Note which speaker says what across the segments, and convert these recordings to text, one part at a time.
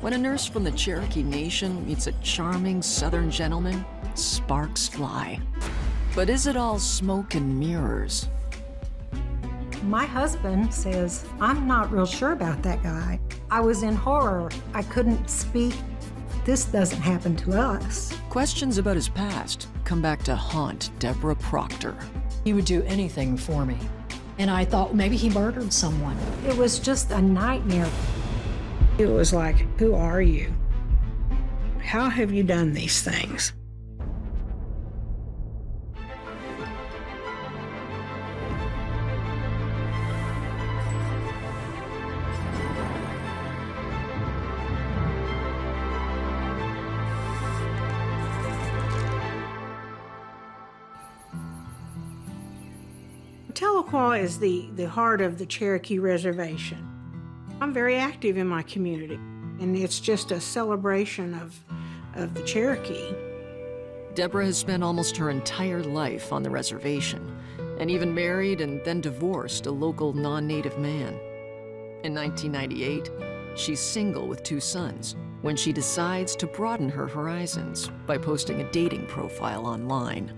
Speaker 1: When a nurse from the Cherokee Nation meets a charming Southern gentleman, sparks fly. But is it all smoke and mirrors?
Speaker 2: My husband says, I'm not real sure about that guy. I was in horror. I couldn't speak. This doesn't happen to us.
Speaker 1: Questions about his past come back to haunt Debra Proctor.
Speaker 3: He would do anything for me. And I thought maybe he murdered someone.
Speaker 2: It was just a nightmare.
Speaker 4: It was like, who are you? How have you done these things? Tahlequah is the heart of the Cherokee Reservation. I'm very active in my community, and it's just a celebration of the Cherokee.
Speaker 1: Debra has spent almost her entire life on the reservation, and even married and then divorced a local non-native man. In 1998, she's single with 2 sons when she decides to broaden her horizons by posting a dating profile online.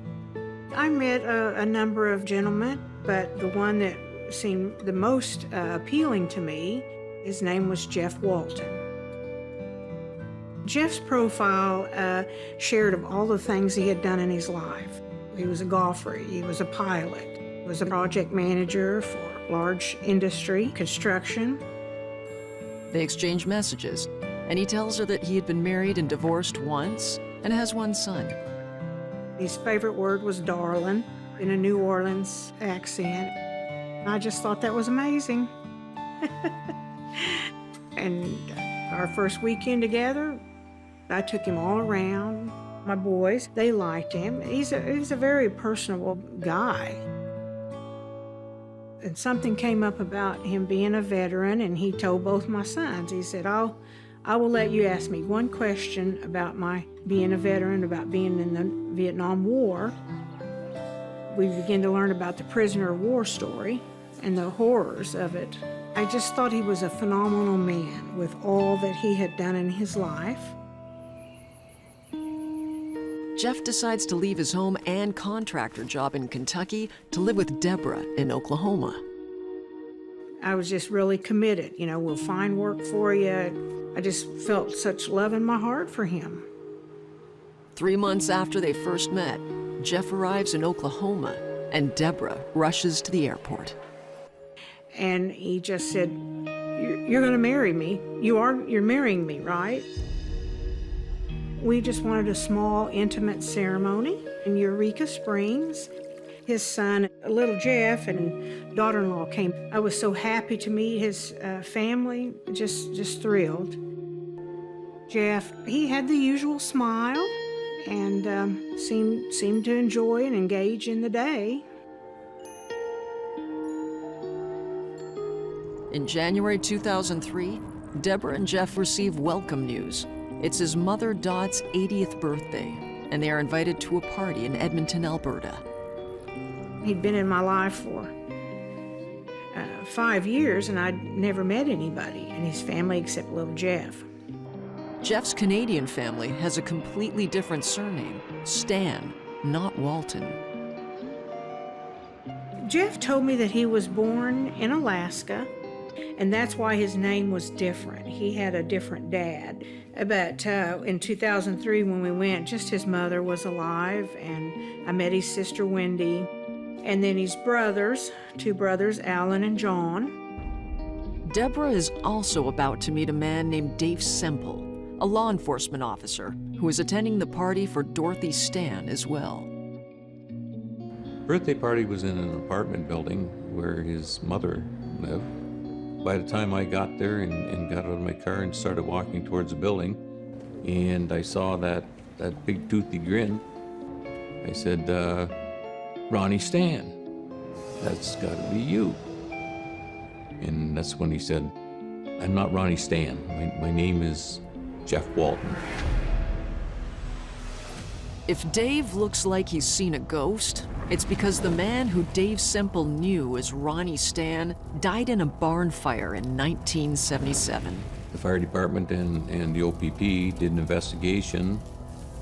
Speaker 4: I met a number of gentlemen, but the one that seemed the most appealing to me, his name was Jeff Walton. Jeff's profile shared of all the things he had done in his life. He was a golfer, he was a pilot, he was a project manager for large industry, construction.
Speaker 1: They exchange messages, and he tells her that he had been married and divorced once and has 1 son.
Speaker 4: His favorite word was darling, in a New Orleans accent. I just thought that was amazing. And our first weekend together, I took him all around. My boys, they liked him. He's a very personable guy. And something came up about him being a veteran, and he told both my sons, he said, I will let you ask me one question about my being a veteran, about being in the Vietnam War. We began to learn about the prisoner of war story and the horrors of it. I just thought he was a phenomenal man with all that he had done in his life.
Speaker 1: Jeff decides to leave his home and contractor job in Kentucky to live with Debra in Oklahoma.
Speaker 4: I was just really committed. You know, we'll find work for you. I just felt such love in my heart for him.
Speaker 1: 3 months after they first met, Jeff arrives in Oklahoma, and Debra rushes to the airport.
Speaker 4: And he just said, you're going to marry me. You're marrying me, right? We just wanted a small, intimate ceremony in Eureka Springs. His son, little Jeff, and daughter-in-law came. I was so happy to meet his family, just thrilled. Jeff, he had the usual smile and seemed to enjoy and engage in the day.
Speaker 1: In January 2003, Debra and Jeff receive welcome news. It's his mother Dot's 80th birthday, and they are invited to a party in Edmonton, Alberta.
Speaker 4: He'd been in my life for 5 years, and I'd never met anybody in his family except little Jeff.
Speaker 1: Jeff's Canadian family has a completely different surname, Stan, not Walton.
Speaker 4: Jeff told me that he was born in Alaska, and that's why his name was different. He had a different dad. But in 2003, when we went, just his mother was alive, and I met his sister, Wendy, and then his brothers, 2 brothers, Alan and John.
Speaker 1: Debra is also about to meet a man named Dave Semple, a law enforcement officer who is attending the party for Dorothy Stan as well.
Speaker 5: Birthday party was in an apartment building where his mother lived. By the time I got there and got out of my car and started walking towards the building, and I saw that big toothy grin, I said, Ronnie Stan, that's gotta be you. And that's when he said, I'm not Ronnie Stan, my name is Jeff Walton.
Speaker 1: If Dave looks like he's seen a ghost, it's because the man who Dave Semple knew as Ronnie Stan died in a barn fire in 1977.
Speaker 5: The fire department and the OPP did an investigation.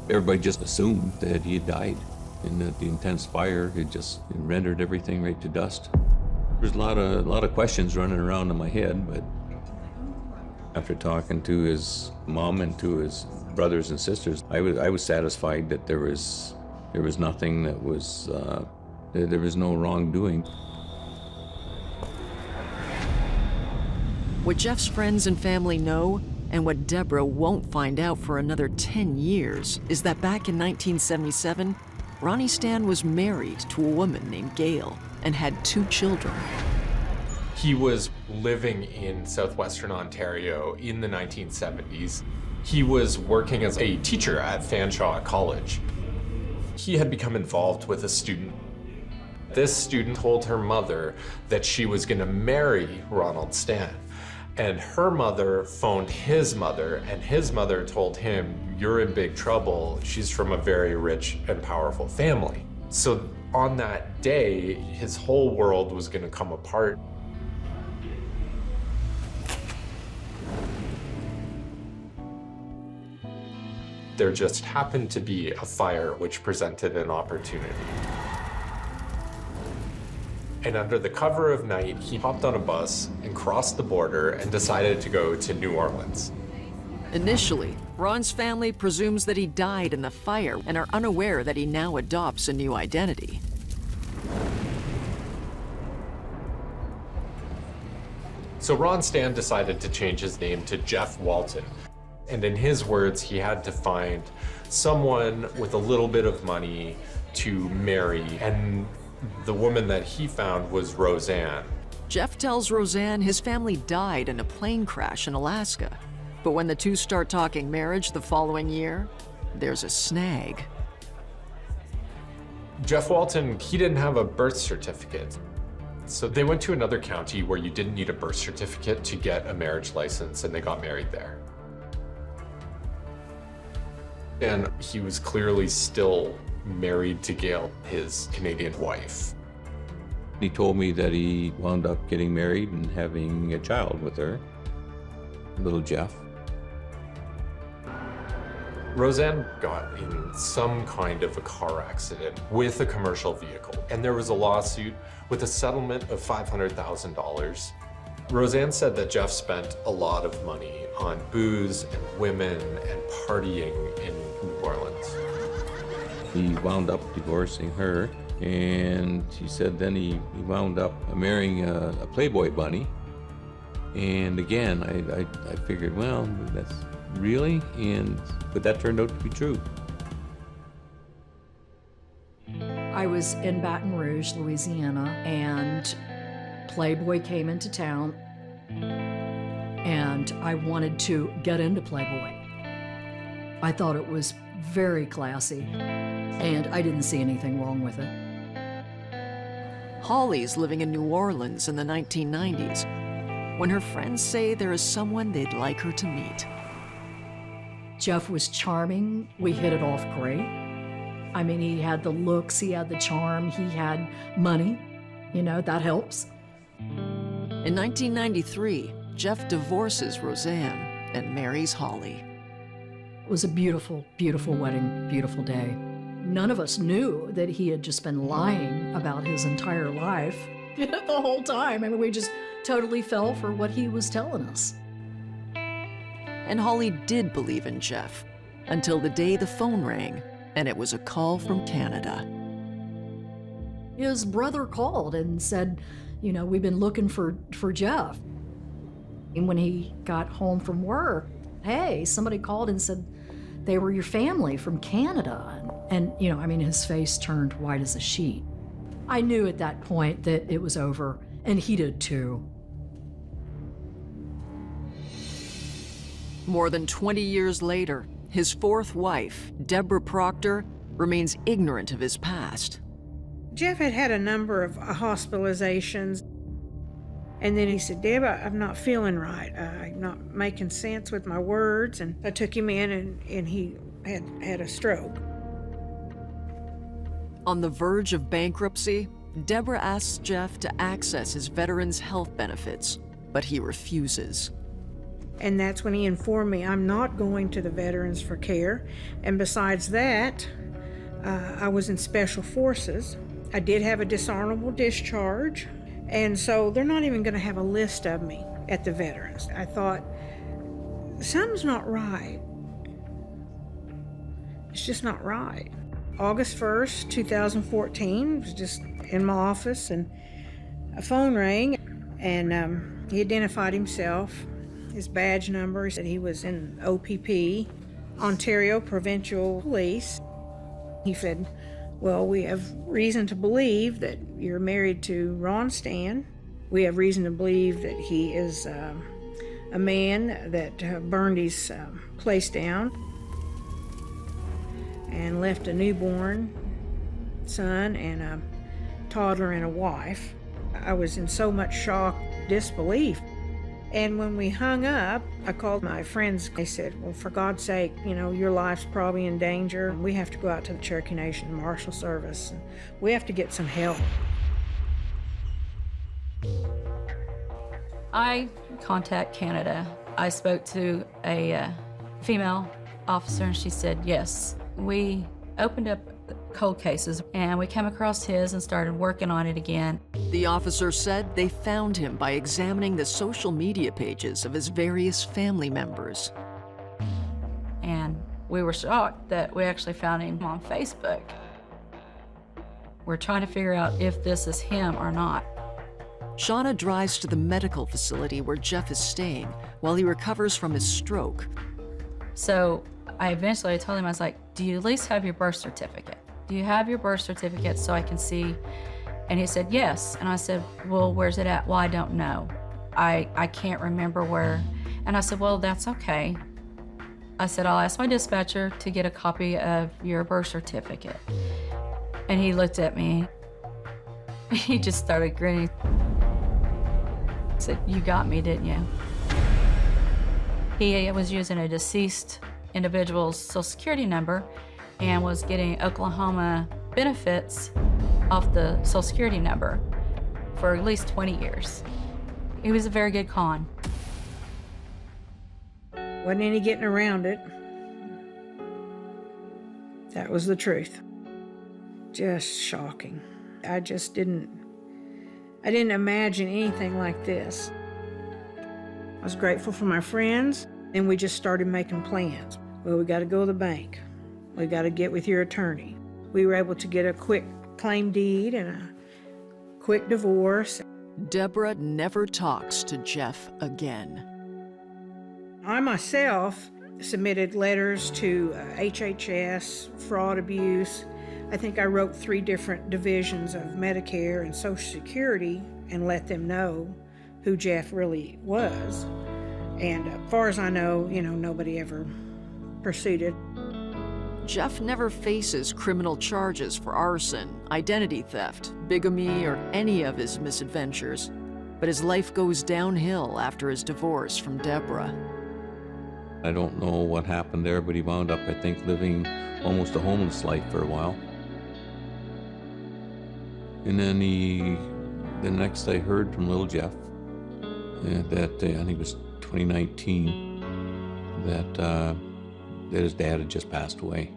Speaker 5: Everybody just assumed that he had died and that the intense fire had just rendered everything right to dust. There's a lot of questions running around in my head, but after talking to his mom and to his brothers and sisters, I was satisfied that there was nothing that was there was no wrongdoing.
Speaker 1: What Jeff's friends and family know, and what Debra won't find out for another 10 years, is that back in 1977, Ronnie Stan was married to a woman named Gail and had 2 children.
Speaker 6: He was living in southwestern Ontario in the 1970s. He was working as a teacher at Fanshawe College. He had become involved with a student. This student told her mother that she was going to marry Ronald Stan. And her mother phoned his mother, and his mother told him, "You're in big trouble. She's from a very rich and powerful family." So on that day, his whole world was going to come apart. There just happened to be a fire which presented an opportunity. And under the cover of night, he hopped on a bus and crossed the border and decided to go to New Orleans.
Speaker 1: Initially, Ron's family presumes that he died in the fire and are unaware that he now adopts a new identity.
Speaker 6: So Ron Stan decided to change his name to Jeff Walton. And in his words, he had to find someone with a little bit of money to marry. And the woman that he found was Roseanne.
Speaker 1: Jeff tells Roseanne his family died in a plane crash in Alaska. But when the two start talking marriage the following year, there's a snag.
Speaker 6: Jeff Walton, he didn't have a birth certificate. So they went to another county where you didn't need a birth certificate to get a marriage license, and they got married there. And he was clearly still married to Gail, his Canadian wife.
Speaker 5: He told me that he wound up getting married and having a child with her, little Jeff.
Speaker 6: Roseanne got in some kind of a car accident with a commercial vehicle, and there was a lawsuit with a settlement of $500,000. Roseanne said that Jeff spent a lot of money on booze and women and partying in New Orleans.
Speaker 5: He wound up divorcing her, and she said then he wound up marrying a Playboy bunny. And again, I figured, well, that's really? But that turned out to be true.
Speaker 3: I was in Baton Rouge, Louisiana, and Playboy came into town, and I wanted to get into Playboy. I thought it was very classy, and I didn't see anything wrong with it.
Speaker 1: Holly's living in New Orleans in the 1990s when her friends say there is someone they'd like her to meet.
Speaker 3: Jeff was charming. We hit it off great. I mean, he had the looks, he had the charm, he had money. You know, that helps.
Speaker 1: In 1993, Jeff divorces Roseanne and marries Holly.
Speaker 3: It was a beautiful, beautiful wedding, beautiful day. None of us knew that he had just been lying about his entire life the whole time. I mean, we just totally fell for what he was telling us.
Speaker 1: And Holly did believe in Jeff until the day the phone rang and it was a call from Canada.
Speaker 3: His brother called and said, you know, we've been looking for Jeff. And when he got home from work, hey, somebody called and said they were your family from Canada. And you know, I mean, his face turned white as a sheet. I knew at that point that it was over, and he did too.
Speaker 1: More than 20 years later, his fourth wife, Debra Proctor, remains ignorant of his past.
Speaker 4: Jeff had had a number of hospitalizations. And then he said, "Debra, I'm not feeling right. I'm not making sense with my words." And I took him in, and he had a stroke.
Speaker 1: On the verge of bankruptcy, Debra asks Jeff to access his veterans' health benefits, but he refuses.
Speaker 4: And that's when he informed me, I'm not going to the Veterans for Care. And besides that, I was in Special Forces. I did have a dishonorable discharge. And so they're not even going to have a list of me at the Veterans. I thought, something's not right. It's just not right. August 1st, 2014, I was just in my office and a phone rang, and he identified himself, his badge number, he said he was in OPP, Ontario Provincial Police. He said, well, we have reason to believe that you're married to Ron Stan. We have reason to believe that he is a man that burned his place down and left a newborn son and a toddler and a wife. I was in so much shock, disbelief. And when we hung up, I called my friends. They said, well, for God's sake, you know, your life's probably in danger. We have to go out to the Cherokee Nation Marshal Service. We have to get some help.
Speaker 7: I contact Canada. I spoke to a female officer, and she said, yes. We opened up cold cases, and we came across his and started working on it again.
Speaker 1: The officer said they found him by examining the social media pages of his various family members.
Speaker 7: And we were shocked that we actually found him on Facebook. We're trying to figure out if this is him or not.
Speaker 1: Shauna drives to the medical facility where Jeff is staying while he recovers from his stroke.
Speaker 7: So I eventually told him, I was like, do you at least have your birth certificate? Do you have your birth certificate so I can see? And he said, yes. And I said, well, where's it at? Well, I don't know. I can't remember where. And I said, well, that's okay. I said, I'll ask my dispatcher to get a copy of your birth certificate. And he looked at me. He just started grinning. He said, you got me, didn't you? He was using a deceased individual's Social Security number and was getting Oklahoma benefits off the Social Security number for at least 20 years. He was a very good con.
Speaker 4: Wasn't any getting around it. That was the truth. Just shocking. I didn't imagine anything like this. I was grateful for my friends, and we just started making plans. Well, we got to go to the bank. We got to get with your attorney. We were able to get a quick claim deed and a quick divorce.
Speaker 1: Debra never talks to Jeff again.
Speaker 4: I myself submitted letters to HHS, fraud, abuse. I think I wrote 3 different divisions of Medicare and Social Security and let them know who Jeff really was. And as far as I know, nobody ever pursued it.
Speaker 1: Jeff never faces criminal charges for arson, identity theft, bigamy, or any of his misadventures. But his life goes downhill after his divorce from Debra.
Speaker 5: I don't know what happened there, but he wound up, I think, living almost a homeless life for a while. And then the next I heard from little Jeff, that I think it was 2019, that his dad had just passed away.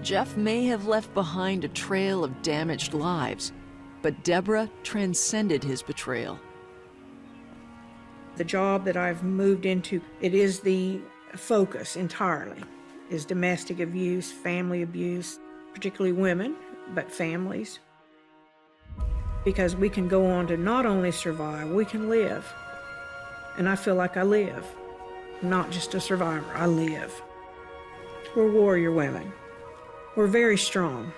Speaker 1: Jeff may have left behind a trail of damaged lives, but Debra transcended his betrayal.
Speaker 4: The job that I've moved into, it is the focus entirely, is domestic abuse, family abuse, particularly women, but families. Because we can go on to not only survive, we can live. And I feel like I live. I'm not just a survivor, I live. We're warrior women. We're very strong.